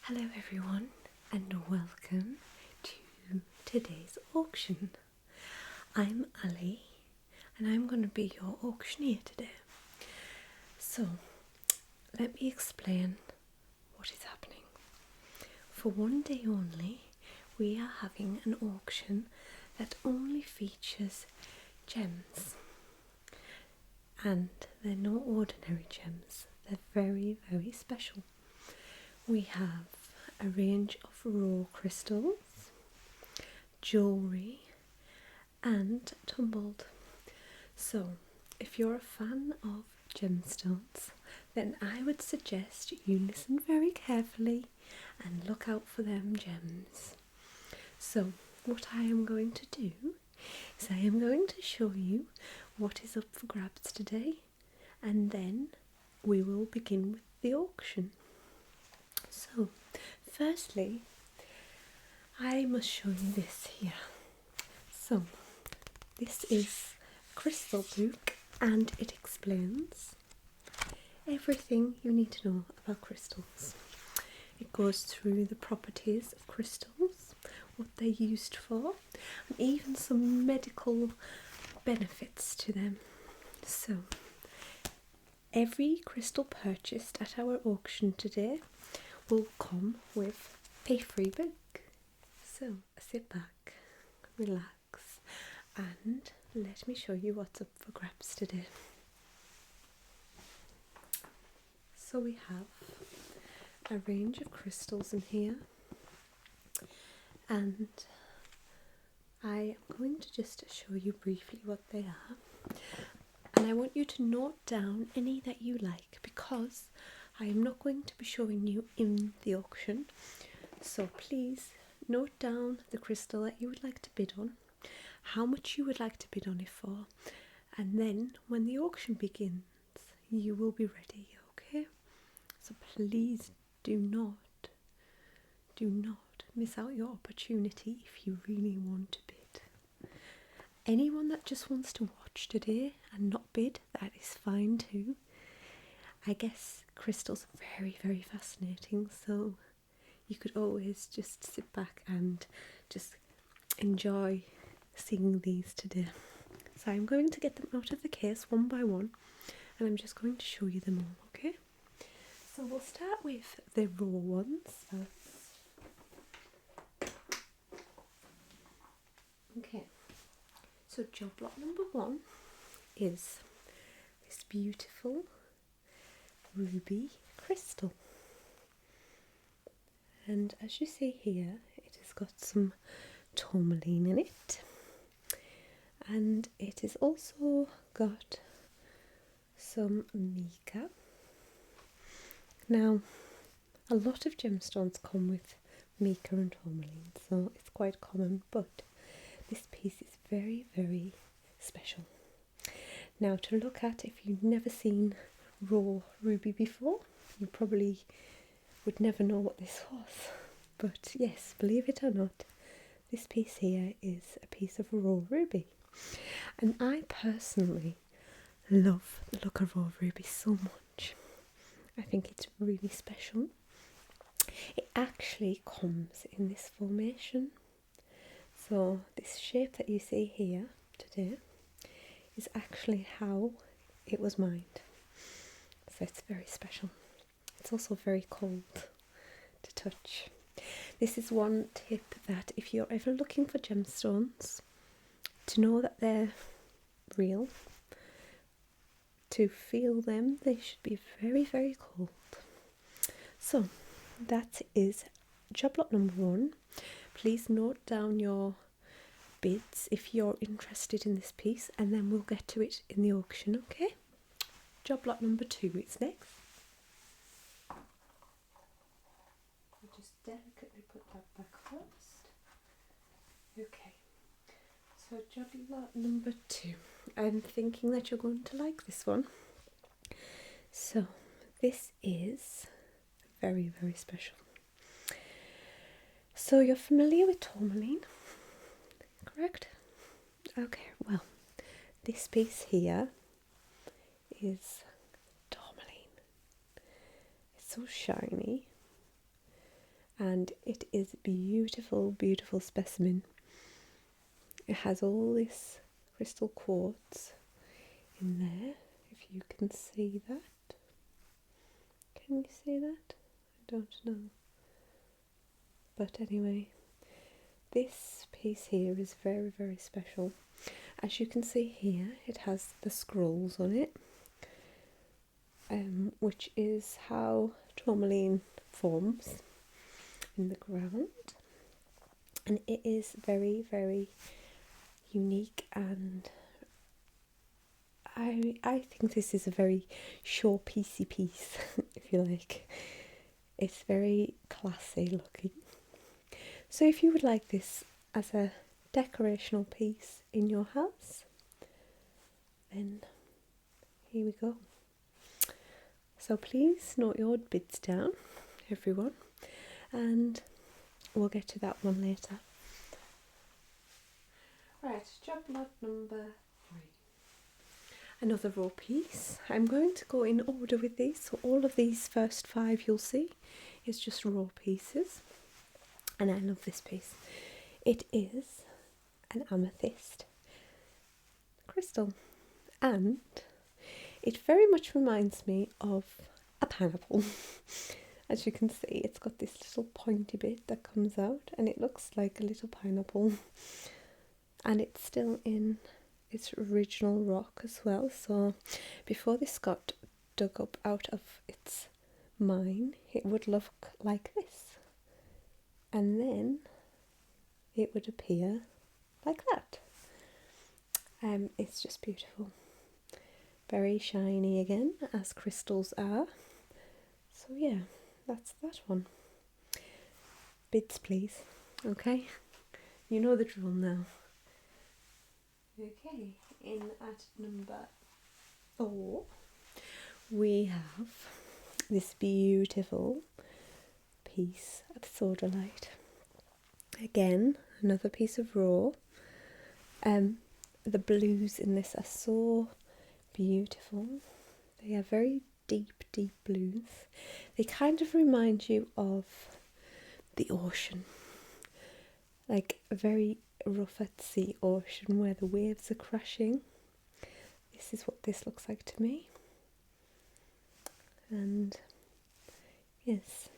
Hello everyone and welcome to today's auction. I'm Ali and I'm going to be your auctioneer today. So let me explain what is happening. For one day only we are having an auction that only features gems, and they're no ordinary gems, they're very, very special. We have a range of raw crystals, jewellery and tumbled. So if you're a fan of gemstones, then I would suggest you listen very carefully and look out for them gems. So what I am going to do is I am going to show you what is up for grabs today, and then we will begin with the auction. So firstly, I must show you this here. So this is a crystal book and it explains everything you need to know about crystals. It goes through the properties of crystals, what they're used for, and even some medical benefits to them. So every crystal purchased at our auction today will come with a free book. So sit back, relax, and let me show you what's up for grabs today. So we have a range of crystals in here, and I am going to just show you briefly what they are, and I want you to note down any that you like, because I am not going to be showing you in the auction. So please note down the crystal that you would like to bid on, how much you would like to bid on it for, and then when the auction begins you will be ready, okay? So please do not miss out your opportunity if you really want to bid. Anyone that just wants to watch today and not bid, that is fine too. I guess crystals are very, very fascinating, so you could always just sit back and just enjoy seeing these today. So I'm going to get them out of the case one by one, and I'm just going to show you them all, okay? So we'll start with the raw ones first. Okay, so job lot number one is this beautiful ruby crystal, and as you see here it has got some tourmaline in it, and it has also got some mica. Now a lot of gemstones come with mica and tourmaline, so it's quite common, but this piece is very, very special. Now to look at, if you've never seen raw ruby before, you probably would never know what this was, but yes, believe it or not, this piece here is a piece of raw ruby, and I personally love the look of raw ruby so much. I think it's really special. It actually comes in this formation, so this shape that you see here today is actually how it was mined. So it's very special. It's also very cold to touch. This is one tip, that if you're ever looking for gemstones, to know that they're real, to feel them, they should be very, very cold. So that is job lot number one. Please note down your bids if you're interested in this piece, and then we'll get to it in the auction, okay? Job lot number two is next. I'll just delicately put that back first. Okay, so job lot number two. I'm thinking that you're going to like this one. So this is very, very special. So you're familiar with tourmaline, correct? Okay, well, this piece here is tourmaline. so shiny, and it is a beautiful, beautiful specimen. It has all this crystal quartz in there, if you can see that. Can you see that? I don't know. But anyway, this piece here is very, very special. As you can see here, it has the scrolls on it, which is how Tourmaline forms in the ground. And it is very, very unique, and I think this is a very showpiecey piece, if you like. It's very classy looking. So if you would like this as a decorational piece in your house, then here we go. So please note your bids down, everyone, and we'll get to that one later. Right, job lot number 3. Another raw piece. I'm going to go in order with these, so all of these first 5 you'll see is just raw pieces. And I love this piece. It is an amethyst crystal, and it very much reminds me of a pineapple. As you can see, it's got this little pointy bit that comes out, and it looks like a little pineapple. And it's still in its original rock as well, so before this got dug up out of its mine, it would look like this, and then it would appear like that. It's just beautiful, very shiny again, as crystals are. So yeah, that's that one. Bids please. Okay, you know the drill now. Okay, in at number 4 we have this beautiful piece of Sodalite. Again, another piece of raw. The blues in this are so beautiful. They are very deep, deep blues. They kind of remind you of the ocean, like a very rough at sea ocean where the waves are crashing. This is what this looks like to me. And yes,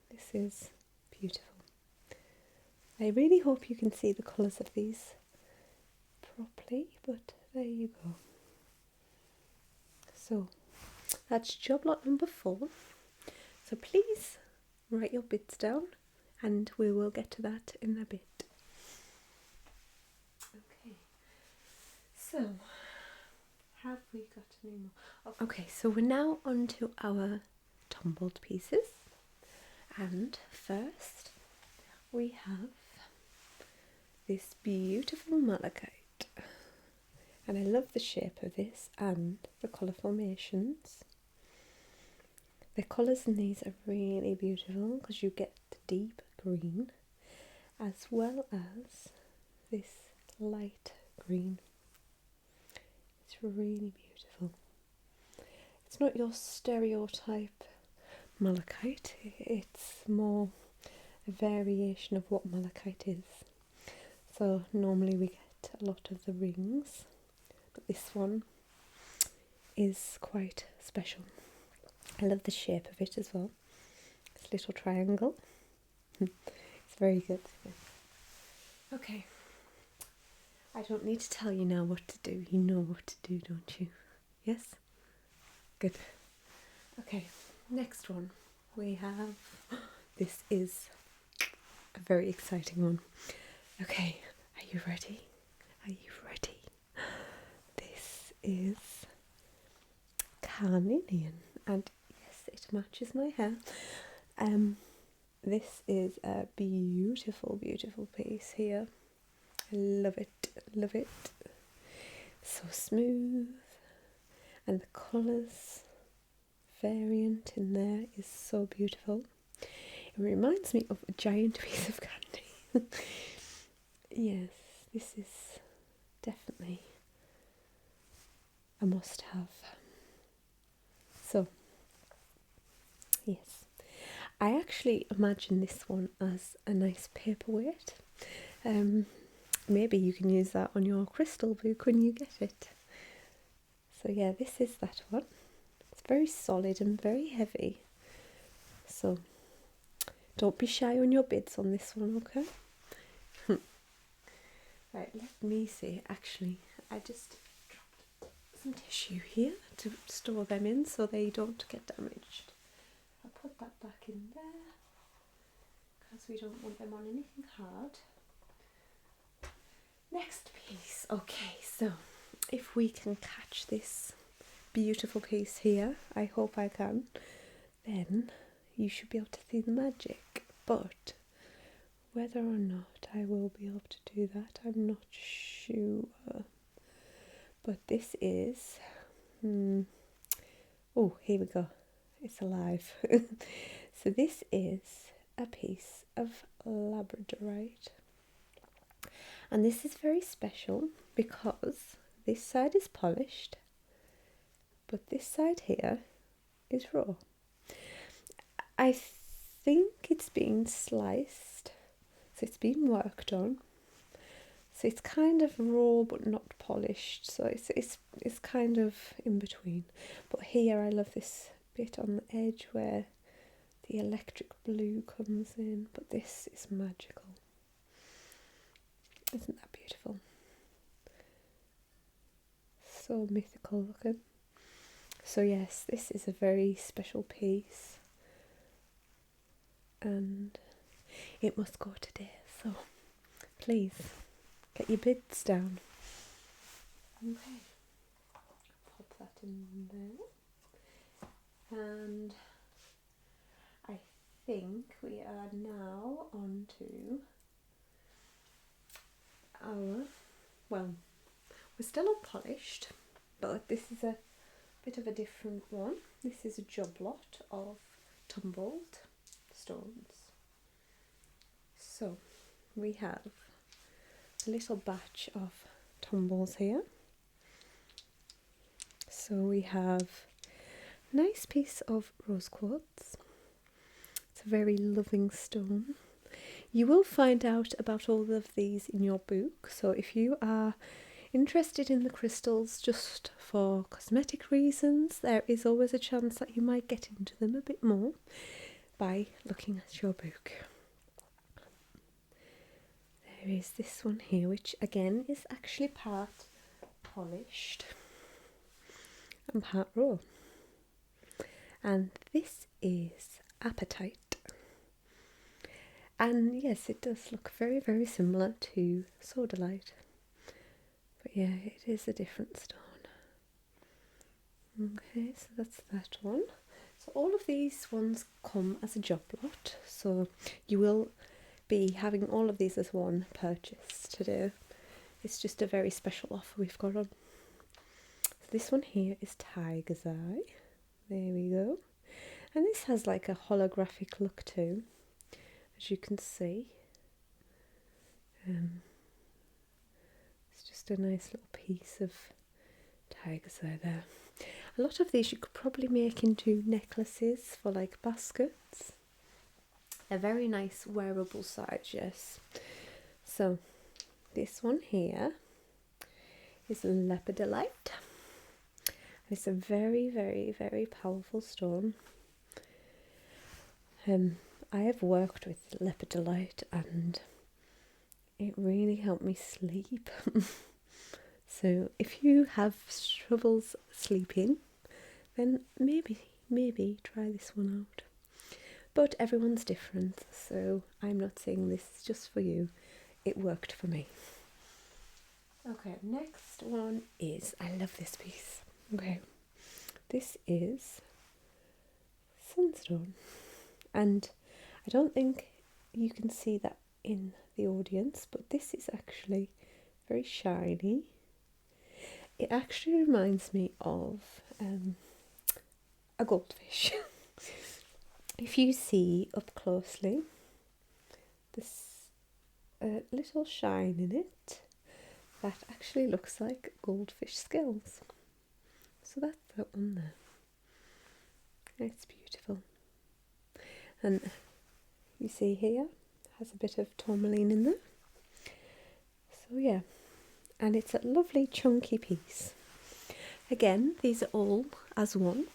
this is beautiful. I really hope you can see the colours of these properly, but there you go. So that's job lot number 4. So please write your bids down, and we will get to that in a bit. Okay, so have we got any more? Okay, so we're now on to our tumbled pieces, and first we have this beautiful malachite, and I love the shape of this and the colour formations. The colours in these are really beautiful because you get the deep green as well as this light green. It's really beautiful. It's not your stereotype malachite, it's more a variation of what malachite is. So normally we get a lot of the rings, but this one is quite special. I love the shape of it as well. It's a little triangle. It's very good. Okay. I don't need to tell you now what to do. You know what to do, don't you? Yes? Good. Okay, next one we have, this is a very exciting one. Okay, are you ready? Are you ready? This is Carnelian, and yes, it matches my hair. This is a beautiful, beautiful piece here. I love it, love it. So smooth, and the colours variant in there is so beautiful. It reminds me of a giant piece of candy. Yes, this is definitely a must-have. So, yes, I actually imagine this one as a nice paperweight. Maybe you can use that on your crystal book when you get it. So yeah, this is that one. It's very solid and very heavy. So don't be shy on your bids on this one, okay? Right, let me see. Actually, I just dropped some tissue here to store them in so they don't get damaged. I'll put that back in there because we don't want them on anything hard. Next piece. Okay, so if we can catch this beautiful piece here, I hope I can, then you should be able to see the magic. But whether or not I will be able to do that, I'm not sure. But this is... oh, here we go. It's alive. So this is a piece of Labradorite. And this is very special because this side is polished, but this side here is raw. I think it's been sliced, so it's been worked on. So it's kind of raw but not polished, so it's kind of in between. But here I love this bit on the edge where the electric blue comes in, but this is magical. Isn't that beautiful? So mythical looking. So yes, this is a very special piece and it must go today, so please get your bids down. Okay, pop that in there, and I think we are now on to our, well, we're still unpolished, but this is a bit of a different one. This is a job lot of Tumbled Stones. So we have a little batch of tumbles here. So we have a nice piece of rose quartz. It's a very loving stone. You will find out about all of these in your book, so if you are interested in the crystals just for cosmetic reasons, there is always a chance that you might get into them a bit more by looking at your book. There is this one here, which again is actually part polished and part raw. And this is apatite. And yes, it does look very, very similar to Sodalite. But yeah, it is a different stone. Okay, so that's that one. So all of these ones come as a job lot. So you will be having all of these as one purchase today. It's just a very special offer we've got on. So this one here is Tiger's Eye. There we go. And this has like a holographic look too, as you can see. It's just a nice little piece of Tiger's Eye there. A lot of these you could probably make into necklaces for like baskets. A very nice wearable size, yes. So this one here is Labradorite. It's a very, very, very powerful stone. I have worked with Labradorite and it really helped me sleep. So if you have troubles sleeping, then maybe try this one out. But everyone's different, so I'm not saying this is just for you. It worked for me. Okay, next one is, I love this piece. Okay, this is Sunstone. And I don't think you can see that in the audience, but this is actually very shiny. It actually reminds me of a goldfish. If you see up closely, this little shine in it, that actually looks like goldfish scales. So that's that one there. It's beautiful. And you see here, has a bit of tourmaline in there. So yeah, and it's a lovely chunky piece. Again, these are all as one,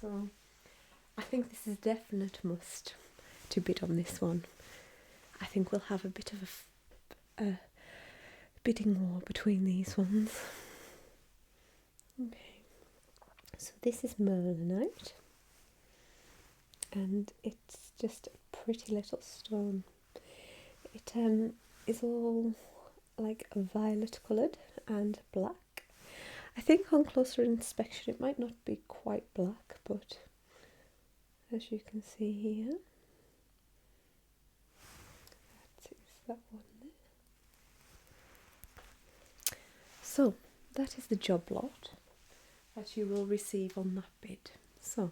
so I think this is a definite must to bid on this one. I think we'll have a bit of a bidding war between these ones. Okay, so this is merlinite, and it's just a pretty little stone. It is all like violet coloured and black. I think on closer inspection it might not be quite black, but as you can see here, that is that one there. So that is the job lot that you will receive on that bid. So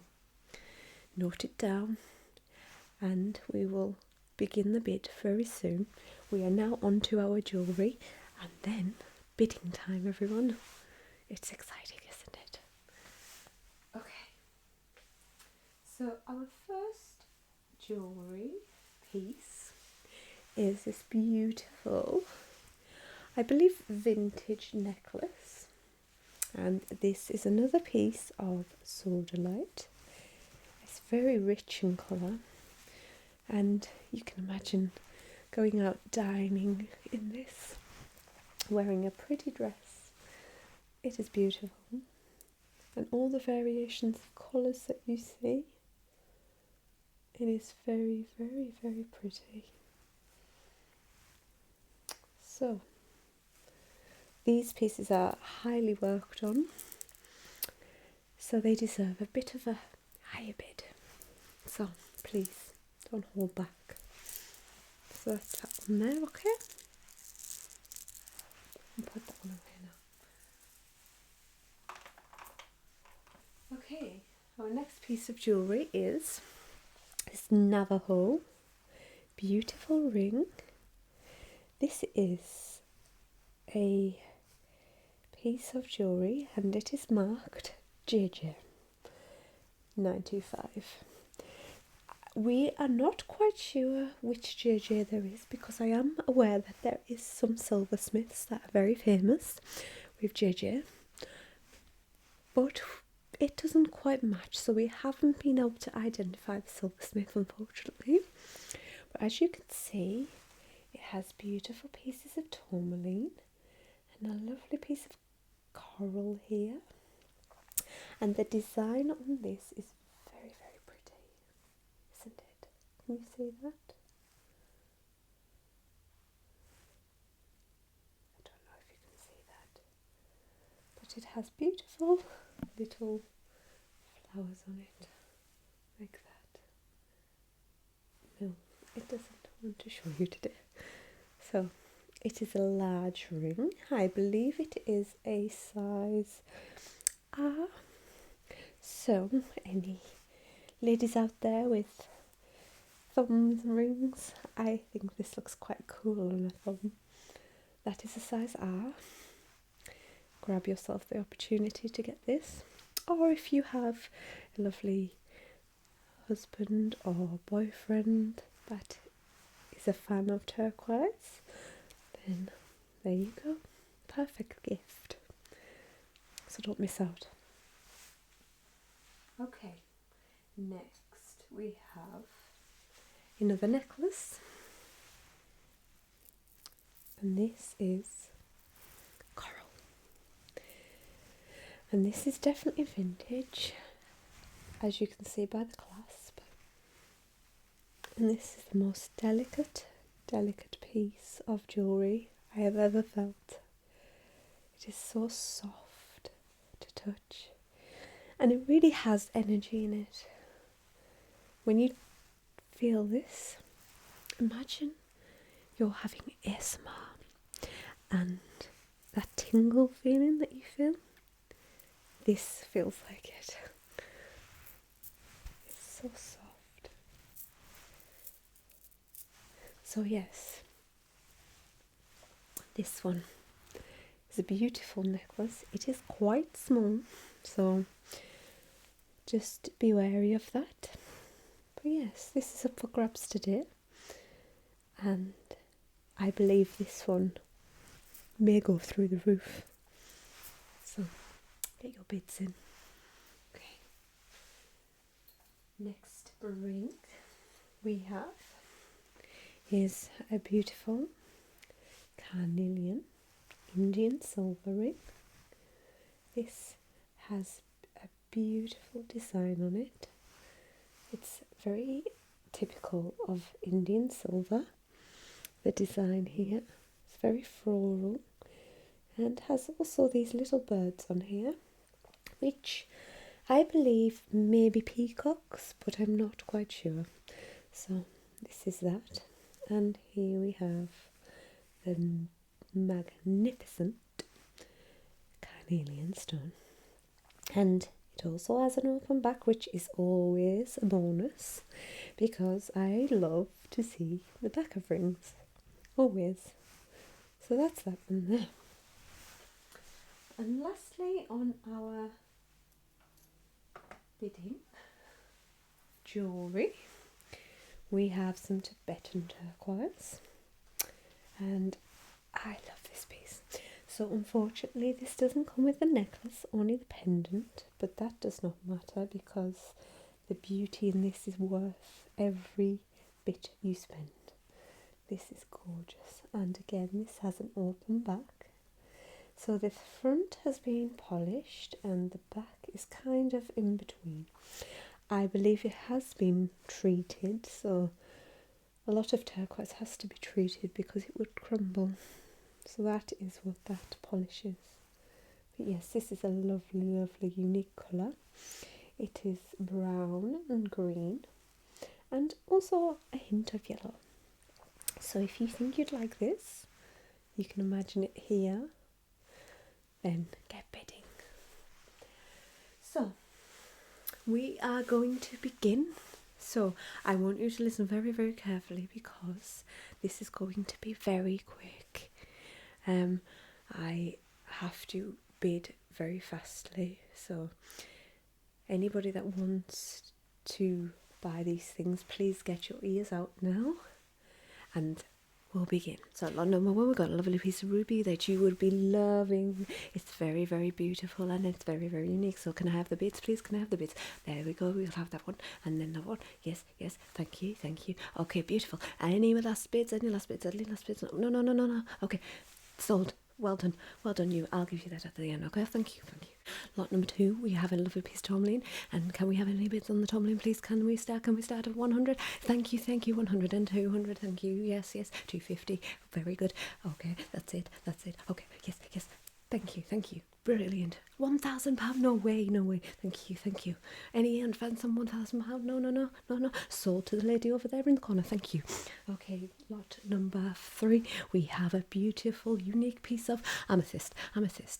note it down and we will begin the bid very soon. We are now on to our jewellery and then bidding time, everyone. It's exciting, isn't it? Okay, so our first jewellery piece is this beautiful, I believe, vintage necklace, and this is another piece of sodalite. It's very rich in colour, and you can imagine going out dining in this, wearing a pretty dress. It is beautiful, and all the variations of colours that you see, it is very, very, very pretty. So these pieces are highly worked on, so they deserve a bit of a higher bid. So please don't hold back. So that's that one there, okay? And put that one away now. Okay, our next piece of jewellery is this Navajo beautiful ring. This is a piece of jewellery and it is marked JJ 925. We are not quite sure which JJ there is, because I am aware that there is some silversmiths that are very famous with JJ, but it doesn't quite match, so we haven't been able to identify the silversmith, unfortunately. But as you can see, it has beautiful pieces of tourmaline and a lovely piece of coral here, and the design on this is very, very pretty, isn't it? Can you see that? I don't know if you can see that, but it has beautiful little flowers on it, like that. No, it doesn't want to show you today. So it is a large ring. I believe it is a size R. So any ladies out there with thumb rings, I think this looks quite cool on a thumb. That is a size R. Grab yourself the opportunity to get this, or if you have a lovely husband or boyfriend that is a fan of turquoise, then there you go, perfect gift, so don't miss out. Okay, next we have another necklace, and this is coral, and this is definitely vintage, as you can see by the clasp, and this is the most delicate piece of jewellery I have ever felt. It is so soft to touch, and it really has energy in it. When you feel this, imagine you're having ASMR and that tingle feeling that you feel, this feels like it. It's so soft. So yes, this one is a beautiful necklace. It is quite small, so just be wary of that. But yes, this is up for grabs today, and I believe this one may go through the roof. So get your bids in. Okay. Next ring we have is a beautiful Carnelian Indian silver ring. This has a beautiful design on it. It's very typical of Indian silver. The design here is very floral and has also these little birds on here, which I believe may be peacocks, but I'm not quite sure. So this is that, and here we have the magnificent Carnelian stone, and it also has an open back, which is always a bonus because I love to see the back of rings, always. So that's that one there. And lastly, on our bidding jewellery, we have some Tibetan turquoise, and I love this piece. So unfortunately this doesn't come with the necklace, only the pendant, but that does not matter because the beauty in this is worth every bit you spend. This is gorgeous, and again this has an open back. So the front has been polished and the back is kind of in between. I believe it has been treated, so a lot of turquoise has to be treated because it would crumble. So that is what that polish is. But yes, this is a lovely, lovely, unique colour. It is brown and green and also a hint of yellow. So if you think you'd like this, you can imagine it here, then get bidding. So we are going to begin. So I want you to listen very, very carefully because this is going to be very quick. I have to bid very fastly, so anybody that wants to buy these things, please get your ears out now and we'll begin. So lot number one, we've got a lovely piece of ruby that you would be loving. It's very, very beautiful and it's very, very unique. So can I have the bids, please? Can I have the bids? There we go. We'll have that one and then that one. Yes, yes. Thank you, thank you. Okay, beautiful. Any last bids? Any last bids? Any last bids? No, no, no, no, no. Okay, sold. Well done you. I'll give you that at the end. Okay, thank you, thank you. Lot number two, we have a lovely piece of Tourmaline, and can we have any bids on the Tourmaline, please? Can we start at 100? Thank you. 100 and 200. Thank you. Yes, 250. Very good. Okay, that's it. Okay, yes. Thank you. Brilliant. £1,000? No way. Thank you. Any advance on £1,000? No. Sold to the lady over there in the corner. Thank you. Okay, lot number three. We have a beautiful, unique piece of amethyst.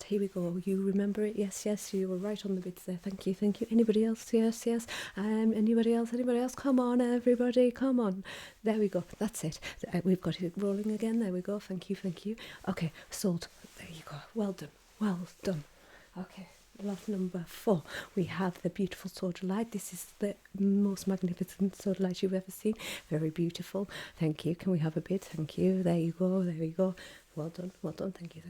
Here we go. You remember it? Yes. You were right on the bids there. Thank you. Anybody else? Yes. Anybody else? Come on, everybody. Come on. There we go. That's it. We've got it rolling again. There we go. Thank you. Okay, sold. There you go. Well done. Okay, lot number four. We have the beautiful Sodalite. This is the most magnificent Sodalite you've ever seen. Very beautiful. Thank you. Can we have a bid? Thank you. There you go. Well done. Thank you.